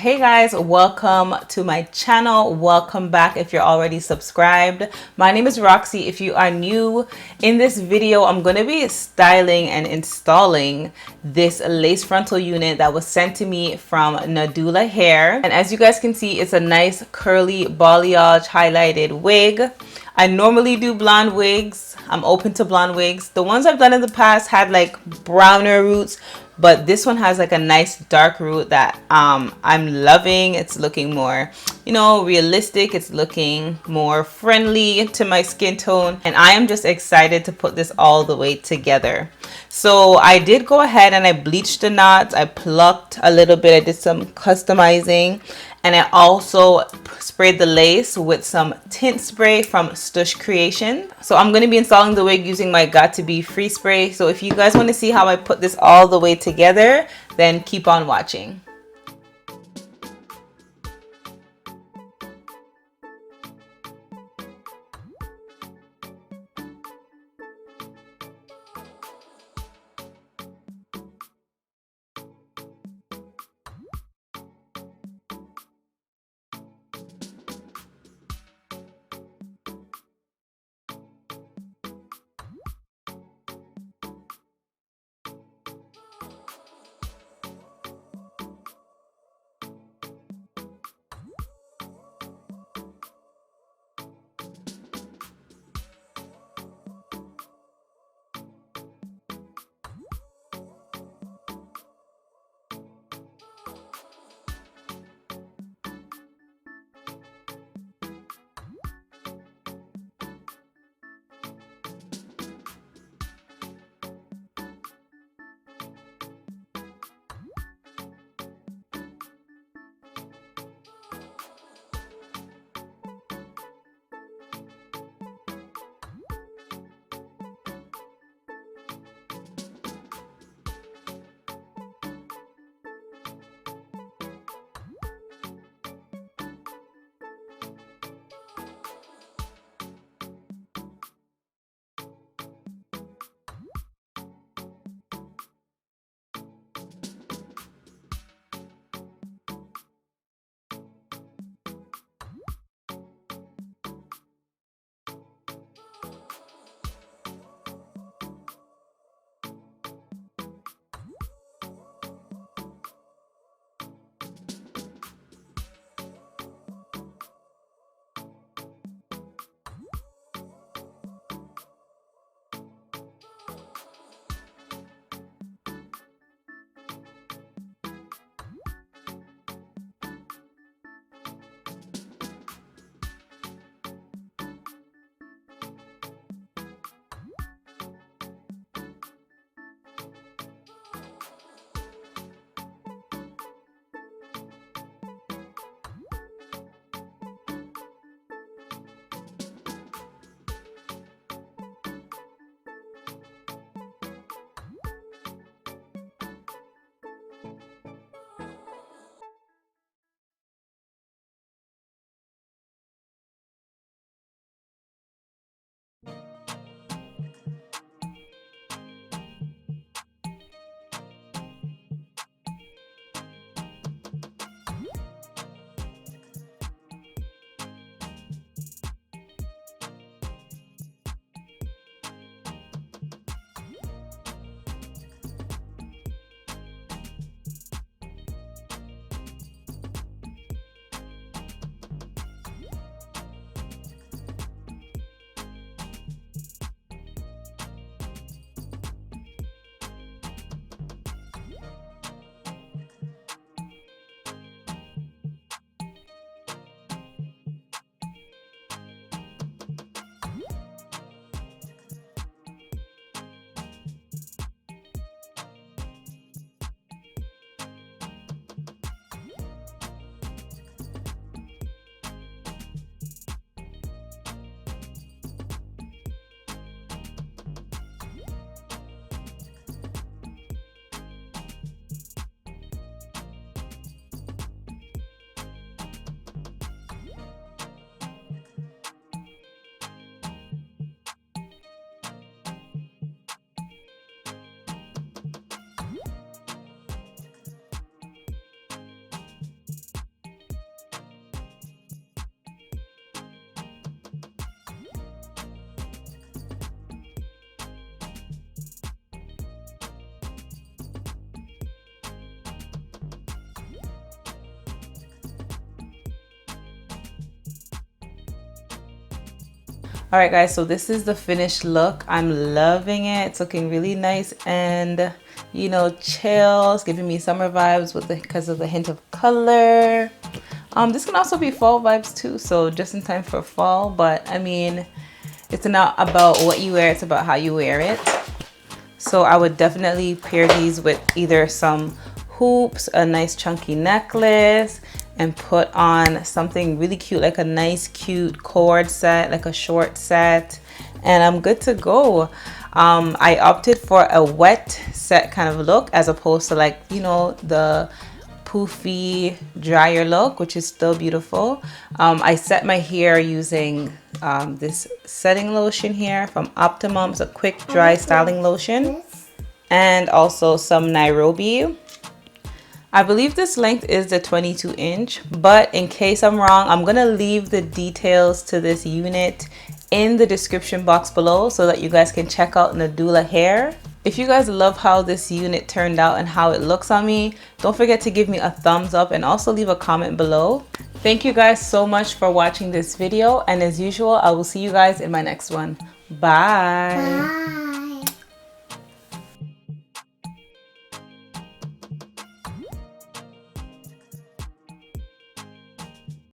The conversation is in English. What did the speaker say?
Hey guys, welcome to my channel. Welcome back if you're already subscribed. My name is Roxy. If you are new, in this video I'm going to be styling and installing this lace frontal unit that was sent to me from Nadula hair. And as you guys can see, it's a nice curly balayage highlighted wig. I normally do blonde wigs. I'm open to blonde wigs. The ones I've done in the past had like browner roots, but this one has like a nice dark root that I'm loving. It's looking more, realistic. It's looking more friendly to my skin tone, and I am just excited to put this all the way together. So I did go ahead and I bleached the knots. I plucked a little bit. I did some customizing, and I also sprayed the lace with some tint spray from Stush Creation. So I'm going to be installing the wig using my Got to Be free spray. So if you guys want to see how I put this all the way together, then keep on watching. All right, guys, so this is the finished look. I'm loving it. It's looking really nice and, you know, chill. It's giving me summer vibes with because of the hint of color. This can also be fall vibes too, so just in time for fall. But I mean, it's not about what you wear, it's about how you wear it. So I would definitely pair these with either some hoops, a nice chunky necklace, and put on something really cute, like a nice cute cord set, like a short set, and I'm good to go. I opted for a wet set kind of look as opposed to, like, you know, the poofy drier look, which is still beautiful. I set my hair using this setting lotion here from Optimum. It's a quick dry styling lotion, and also some Nairobi. I believe this length is the 22 inch, but in case I'm wrong, I'm gonna leave the details to this unit in the description box below so that you guys can check out Nadula hair. If you guys love how this unit turned out and how it looks on me, don't forget to give me a thumbs up and also leave a comment below. Thank you guys so much for watching this video, and as usual, I will see you guys in my next one. Bye.